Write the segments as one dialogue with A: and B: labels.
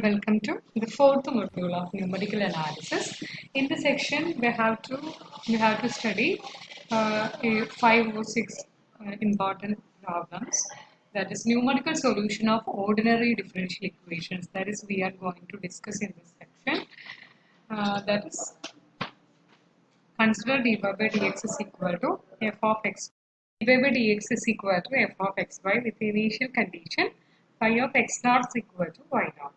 A: Welcome to the fourth module of numerical analysis. In this section, we have to study 5 or 6 important problems. That is numerical solution of ordinary differential equations. That is, we are going to discuss in this section. That is, consider dy by dx is equal to f of x. dy by dx is equal to f of xy with the initial condition phi of x naught is equal to y naught.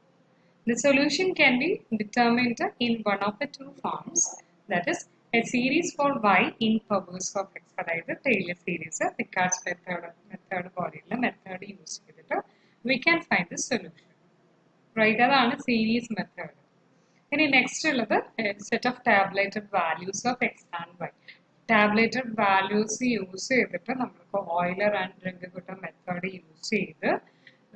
A: The solution can be determined in one of the two forms, that is, a series for y in powers of x, അതായത് Taylor series, Picard's method പോലെയുള്ള method use ചെയ്തിട്ട് we can find the solution. Right, അതാണ് series method. ഇനി next ഉള്ളത് set of tabulated values of x and y. Tabulated values use ചെയ്തിട്ട് നമ്മൾക്ക് Euler and ഡ്രിങ്ക് method use ചെയ്ത്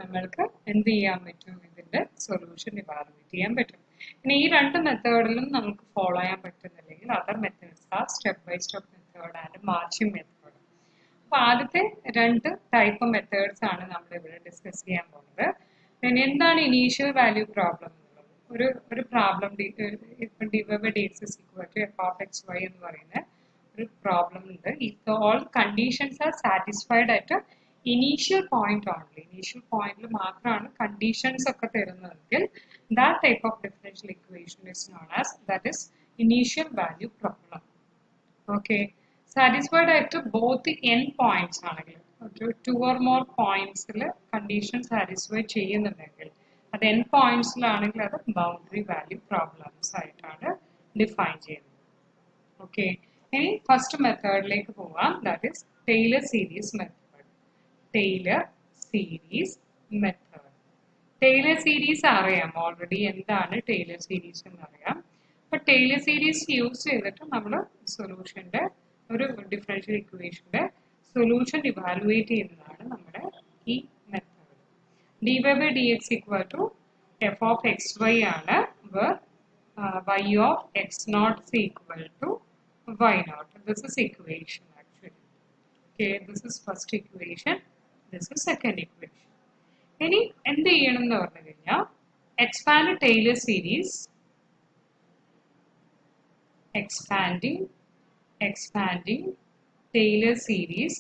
A: നമ്മൾക്ക് എന്ത് ചെയ്യാൻ പറ്റും, ഇതിന്റെ സൊല്യൂഷൻ ഇവാലുവേറ്റ് ചെയ്യാൻ പറ്റും. ഇനി ഈ രണ്ട് മെത്തേഡിലും നമുക്ക് ഫോളോ ചെയ്യാൻ പറ്റുന്നില്ലെങ്കിൽ അതർ മെത്തേഡ്സ് ആ step by step method and marching method. അപ്പൊ ആദ്യത്തെ രണ്ട് ടൈപ്പ് മെത്തേഡ്സ് ആണ് നമ്മൾ ഇവിടെ ഡിസ്കസ് ചെയ്യാൻ പോകുന്നത്. പിന്നെ എന്താണ് ഇനീഷ്യൽ വാല്യൂ പ്രോബ്ലം എന്നുള്ളത്? ഒരു പ്രോബ്ലം ഇപ്പം dy by dx is equal to f of x y എന്ന് പറയുന്ന ഒരു പ്രോബ്ലം ഉണ്ട്. If all conditions R satisfied at initial point only, initial പോയിന്റിൽ മാത്രമാണ് കണ്ടീഷൻസ് ഒക്കെ തരുന്നതെങ്കിൽ that type of differential equation is known as, that is, initial value problem. Okay, satisfied at both the end points ആണെങ്കിൽ, two or more points condition satisfy ചെയ്യുന്നുണ്ടെങ്കിൽ അത് end pointsലാണെങ്കിൽ അത് boundary value problems ആയിട്ടാണ് define ചെയ്യുന്നത്. Okay, ഇനി first മെത്തേഡിലേക്ക് പോവാം, that is Taylor series method. Taylor series method. Taylor series അറിയാം already, എന്താണ് Taylor series എന്ന് അറിയാം. അപ്പൊ Taylor series യൂസ് ചെയ്തിട്ട് നമ്മൾ സൊല്യൂഷന്റെ ഒരു ഡിഫറൻഷ്യൽ ഇക്വേഷന്റെ സൊല്യൂഷൻ ഇവാലുവേറ്റ് ചെയ്യുന്നതാണ് നമ്മുടെ ഈ method. dy by dx equal to f of xy ആണ്, where y of x naught is equal to y naught. This is equation actually. Okay, this is first equation, this is second equation. ഇനി എന്ത് ചെയ്യണം എന്ന് പറഞ്ഞു കഴിഞ്ഞാൽ expand Taylor series, expanding Taylor series,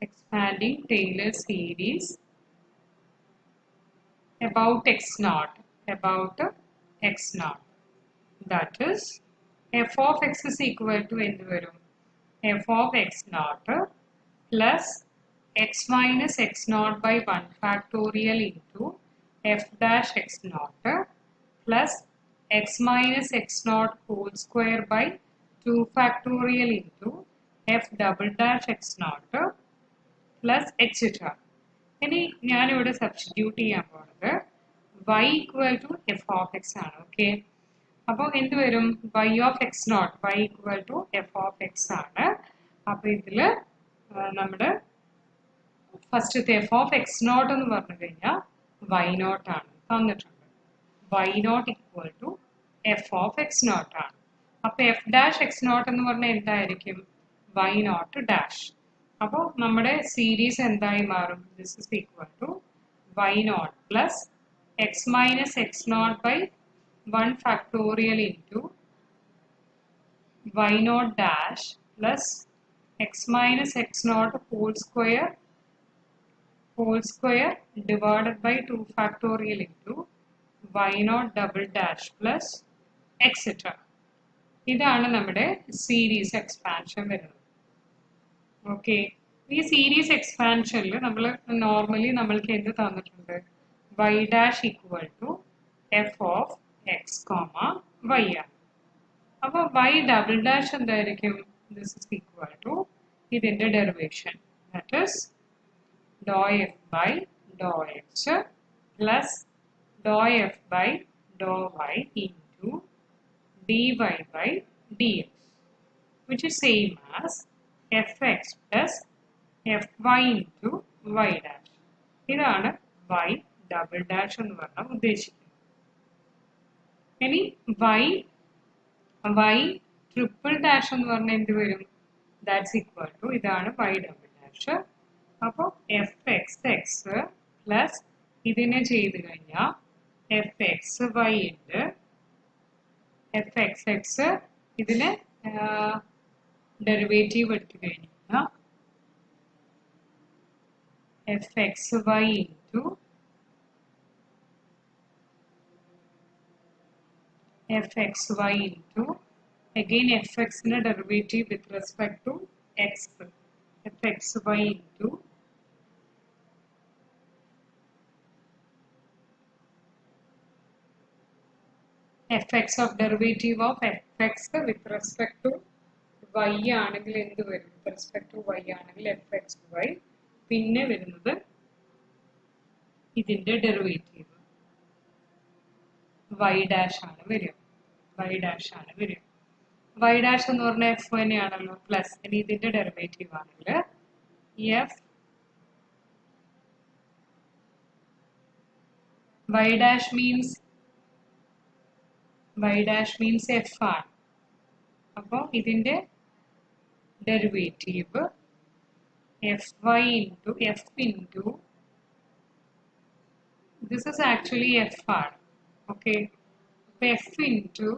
A: expanding Taylor series about x naught, that is f of x is equal to എന്ത് വരും, f of x naught plus x minus x naught by 1 factorial into f dash x naught plus x minus x naught whole square by 2 factorial into f double dash x naught plus etc. ഇനി ഞാനിവിടെ substitute ചെയ്യാൻ പോകുന്നത് y equal to f of x ആണ്. Okay, അപ്പോൾ എന്ത് വരും, y of x naught, y equal to f of x ആണ്. അപ്പോൾ ഇതിൽ നമ്മുടെ ഫസ്റ്റത്തെ എഫ് ഓഫ് എക്സ് നോട്ട് എന്ന് പറഞ്ഞു കഴിഞ്ഞാൽ വൈ നോട്ട് ആണ് തന്നിട്ടുണ്ട്. Y naught equal to f of x naught ആണ്. അപ്പൊ എഫ് ഡാഷ് എക്സ് നോട്ട് എന്ന് പറഞ്ഞാൽ എന്തായിരിക്കും, വൈ നോട്ട് ഡാഷ്. അപ്പോൾ നമ്മുടെ സീരീസ് എന്തായി മാറും, this is equal to y naught plus x minus x naught by 1 factorial into y naught dash plus x minus x naught whole square divided by 2 factorial into y naught double dash plus etc. ഇതാണ് നമ്മുടെ series expansion വരുന്നത്. Okay, ഈ series എക്സ്പാൻഷനിൽ നമ്മൾ normally നമ്മൾക്ക് എന്ത് തന്നിട്ടുണ്ട്, y dash equal to f of x, y ആണ്. അപ്പോൾ y double dash എന്തായിരിക്കും, this is equal to ഇതിന്റെ derivation, that is dou f by dou x plus dou f by dou y into dy by dx, which is same as fx plus fy into y dash. ഇതാണ് y double dash എന്ന് പറഞ്ഞാൽ ഉദ്ദേശിക്കുന്നത്. ഇനി y triple dash എന്ന് പറഞ്ഞാൽ എന്ത് വരും, that's equal to ഇതാണ് y ഡബിൾ ഡാഷ്. അപ്പോൾ എഫ് എക്സ് എക്സ് പ്ലസ് ഇതിനെ ചെയ്ത് കഴിഞ്ഞാൽ എഫ് എക്സ് വൈ ഉണ്ട്. എഫ് എക്സ് എക്സ് ഇതിന് ഡെറിവേറ്റീവ് എടുത്തു കഴിഞ്ഞാൽ f x y into fxy into again fx na derivative with respect to x fxy into fx of derivative of fx with respect to y ആണെങ്കിൽ എന്ത് വരും? with respect to y ആണെങ്കിൽ fxy പിന്നെ വരുന്നത് ഇതിന്റെ derivative y dash ആണ് വരിക. y dash ആണ് വരിക. y dash എന്ന് പറഞ്ഞാൽ f തന്നെയാണല്ലോ പ്ലസ് ഇനി ഇതിന്റെ ഡെറിവേറ്റീവ് ആണെങ്കിൽ f y dash means f ആണ്. അപ്പോൾ ഇതിന്റെ derivative fy into f into this is actually f ആണ്. okay f into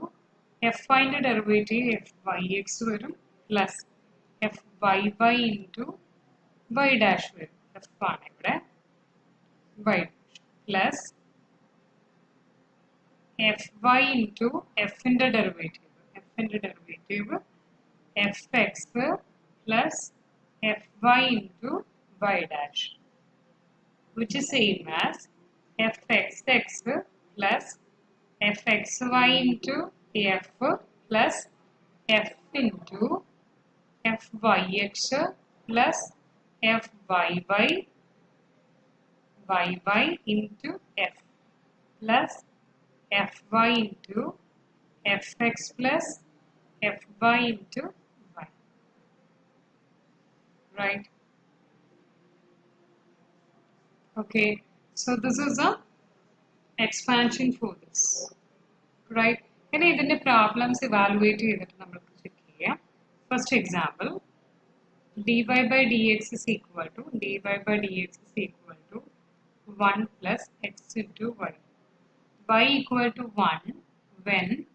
A: fy ന്റെ ഡെറിവേറ്റീവ് fyx വരും plus fyy into y dash വരും. f ആണ് ഇവിടെ y plus fy into f ന്റെ derivative fx plus fy into y dash which is same as fxx plus fxy into f plus f into fyx plus fyy into f plus fy into fx plus fy into y. Right? Okay, so this is a expansion for this. Right? And then the problems evaluate check here. First example, dy by dx is equal to 1 plus x into y. Y equal to 1 when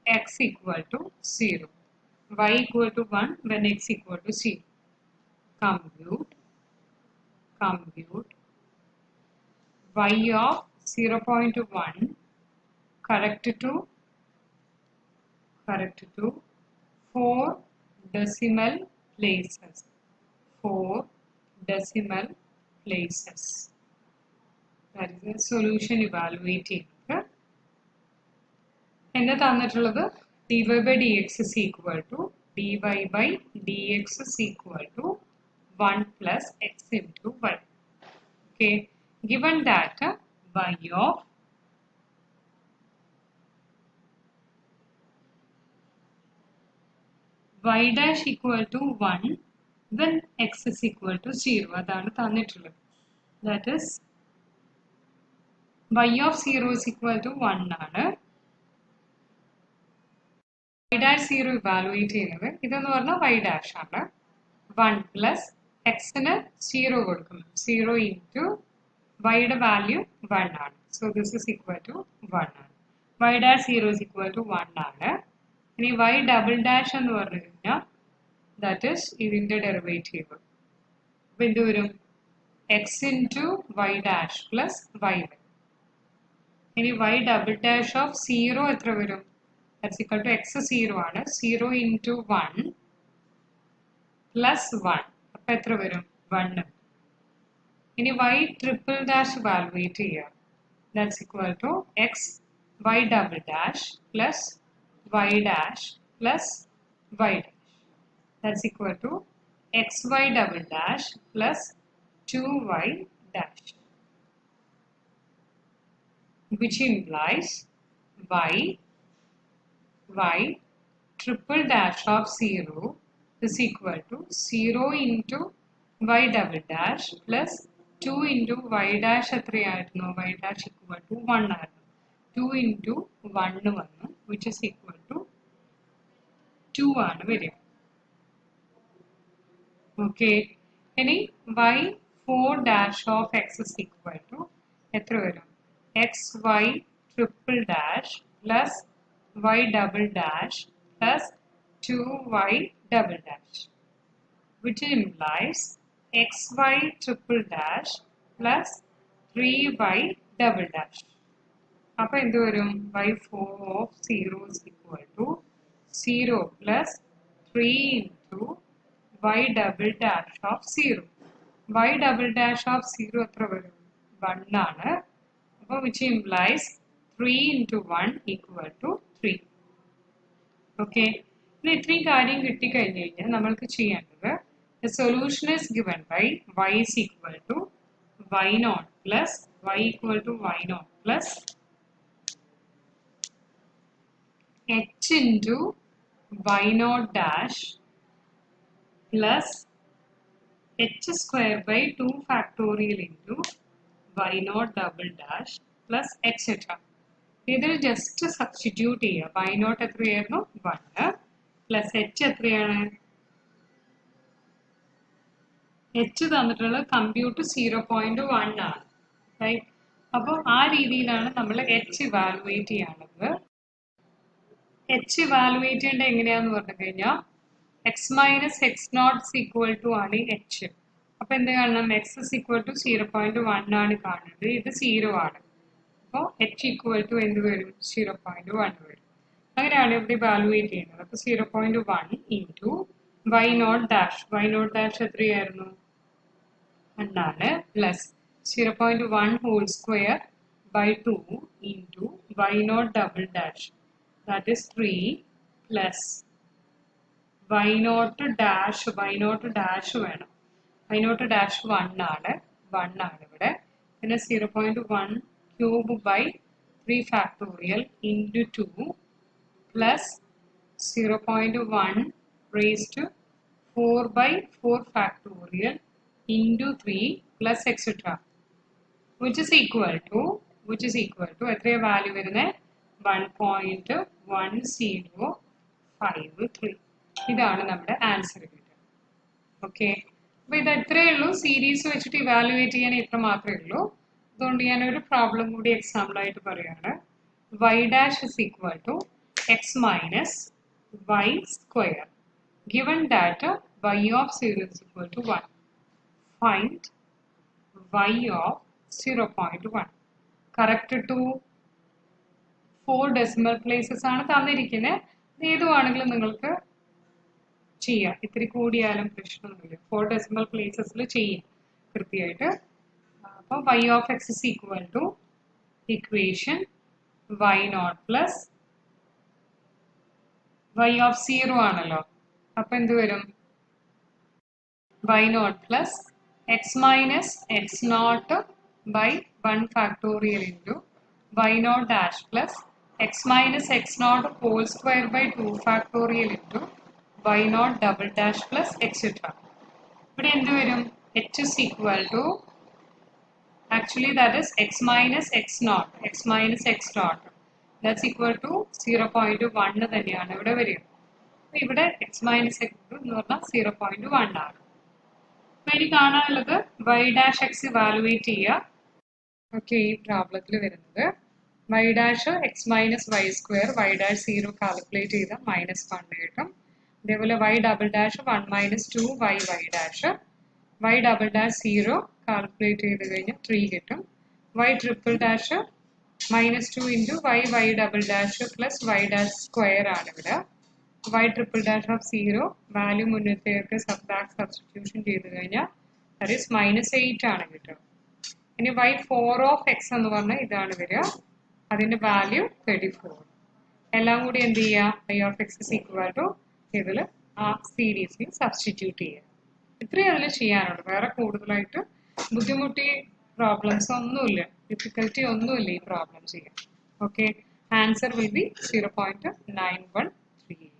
A: x equal to 0. Y equal to 1 when x equal to 0. Compute y of 0.1 correct to 4 decimal places. 4 decimal places. That is the solution evaluating. And the dy by dx is equal to 1 plus x into y. Okay, given that y of y dash equal to 1 when x is equal to 0. That is y of 0 is equal to 1 ആണ്. y dash 0 evaluate ചെയ്യുന്നത് ഇതെന്ന് പറഞ്ഞാൽ y dash ആണ്. 1 plus x ന് 0 കൊടുക്കുന്നു. 0 into y യുടെ value 1 ആണ്. So this is equal to 1 ആണ്. y dash 0 is equal to 1 ആണ്. ഇനി y double dash എന്ന് പറഞ്ഞു കഴിഞ്ഞാൽ that is ഇതിന്റെ ഡെറിവേറ്റീവ്. അപ്പോൾ എന്ത് വരും? x into y dash plus y വരും. ഇനി y double dash of 0 എത്ര വരും? That's equal to x 0 ആണ്. 0 into 1 plus 1. അപ്പോൾ എത്ര വരും? 1. ഇനി y triple dash evaluate ചെയ്യുക. That's equal to x y double dash plus y dash plus y dash. That's equal to xy double dash plus 2y dash. Which implies y triple dash of 0 is equal to 0 into y double dash plus 2 into y dash എത്രയായിരുന്നു? y dash equal to 1 ആയിരുന്നു. 2 into 1 വന്നു which is equal to 2 ആണ് വരിക. Okay, ഇനി y 4 dash of x is equal to എത്ര വരും? xy triple dash plus y double dash plus 2y double dash, which implies xy triple dash plus 3y double dash. അപ്പോൾ എന്ത് വരും y4 of 0 is equal to 0 plus 3 into y double dash of 0. y double dash of 0 എത്ര വരും 1 ആണ്. അപ്പോൾ which implies 3 into 1 equal to 3. Okay, ഇനി ഇത്രയും കാര്യം കിട്ടിക്കഴിഞ്ഞ് കഴിഞ്ഞാൽ നമ്മൾക്ക് ചെയ്യേണ്ടത് the solution is given by y is equal to y naught plus y equal to y naught plus h into y naught dash plus h square by 2 factorial into y naught double dash plus etc. ഇതിൽ just substitute ചെയ്യുക. y naught എത്രയായിരുന്നു 1 plus h എത്രയാണ് h തന്നിട്ടുള്ളത് compute 0.1 ആണ്, right. അപ്പോൾ ആ രീതിയിലാണ് നമ്മൾ h ഇവാലുവേറ്റ് ചെയ്യേണ്ടത്. h ഇവാലുവേറ്റ് ചെയ്യേണ്ടത് എങ്ങനെയാന്ന് പറഞ്ഞു കഴിഞ്ഞാൽ x minus x naught equal to ആണ് h. അപ്പോൾ എന്ത് കാണണം എക്സ് ഇസ് ഈക്വൽ ടു 0.1 ആണ് കാണുന്നത്, ഇത് 0 ആണ്. അപ്പോൾ h ഈക്വൽ ടു എന്ത് വരും 0.1 വരും. അങ്ങനെയാണ് ഇവിടെ ഇവാലുവേറ്റ് ചെയ്യുന്നത്. അപ്പോൾ 0.1 ഇൻറ്റു വൈ നോട്ട് ഡാഷ് എത്രയായിരുന്നു 1 ആണ് plus 0.1 whole square by 2 into y naught double dash that is 3 plus y naught dash വേണം. y naught dash 1 ആണ് ഇവിടെ. പിന്നെ 0.1 cube by 3 factorial into 2 plus 0.1 raised to 4 by 4 factorial into 3 plus etc. which is equal to എത്രയാ value വരുന്നത് 1.1053. ഇതാണ് നമ്മുടെ answer കിട്ടുക. Okay, അപ്പോൾ ഇത് എത്രയേ ഉള്ളൂ, സീരീസ് വെച്ചിട്ട് ഇവാലുവേറ്റ് ചെയ്യാൻ ഇത്ര മാത്രമേ ഉള്ളൂ. അതുകൊണ്ട് ഞാനൊരു പ്രോബ്ലം കൂടി എക്സാമ്പിളായിട്ട് പറയുകയാണ്. y dash is equal to x minus y square. Given that y of 0 is equal to 1. Find y of 0.1. Correct to 4 decimal places ആണ് തന്നിരിക്കുന്നത്. ഏതുവാണെങ്കിലും നിങ്ങൾക്ക് ചെയ്യാം, ഇത്തിരി കൂടിയാലും പ്രശ്നമൊന്നുമില്ല. 4 decimal placesൽ ചെയ്യാം കൃത്യമായിട്ട്. അപ്പോൾ y of x is equal to equation y naught plus y of 0 ആണല്ലോ. അപ്പോൾ എന്ത് വരും y naught plus x minus x naught by 1 factorial into y naught dash plus x minus x naught whole square by 2 factorial into y naught double dash plus etc. ഇവിടെ എന്ത് വരും h is equal to actually that is x minus x naught that's equal to 0.1 തന്നെയാണ് ഇവിടെ വരിക. അപ്പോൾ ഇവിടെ x minus x എന്ന് പറഞ്ഞാൽ 0.1 ആണ്. അപ്പോൾ ഇനി കാണാനുള്ളത് y dash x ഇവാലുവേറ്റ് ചെയ്യുക. ഓക്കെ, ഈ പ്രോബ്ലത്തിൽ വരുന്നത് y dash x minus y square y dash 0 calculate ചെയ്താൽ -1 കിട്ടും. അതേപോലെ y double dash 1 minus 2 y dash y double dash 0 calculate ചെയ്ത് കഴിഞ്ഞാൽ 3 കിട്ടും. y triple dash -2 into y double dash plus y dash square ആണ് ഇവിടെ. y triple dash of 0 value മുന്നത്തേക്ക് substitution ചെയ്ത് കഴിഞ്ഞാൽ that is -8 ആണ് കിട്ടുക. ഇനി y4 of x എന്ന് പറഞ്ഞാൽ ഇതാണ് വരിക, അതിന്റെ വാല്യൂ 34. എല്ലാം കൂടി എന്ത് ചെയ്യുക y of x is equal to ഇതിൽ ആ സീരീസിൽ സബ്സ്റ്റിറ്റ്യൂട്ട് ചെയ്യുക. ഇത്രയും അതിൽ ചെയ്യാനുള്ളൂ, വേറെ കൂടുതലായിട്ട് ബുദ്ധിമുട്ടി പ്രോബ്ലംസ് ഒന്നുമില്ല, ഡിഫിക്കൽറ്റി ഒന്നുമില്ല ഈ പ്രോബ്ലം ചെയ്യാൻ. Okay, answer will be 0.9138.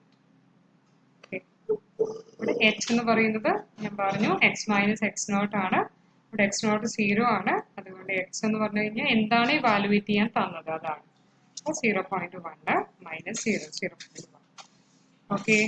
A: ഇവിടെ h എന്ന് പറയുന്നത് ഞാൻ പറഞ്ഞു x മൈനസ് എക്സ് നോട്ട് ആണ്. ഇവിടെ എക്സ് നോട്ട് 0 ആണ്, അതുകൊണ്ട് x എന്ന് പറഞ്ഞു കഴിഞ്ഞാൽ എന്താണ് ഇവാലുവേറ്റ് ചെയ്യാൻ തന്നത് അതാണ്. 0.1 -0.1. ഓക്കെ.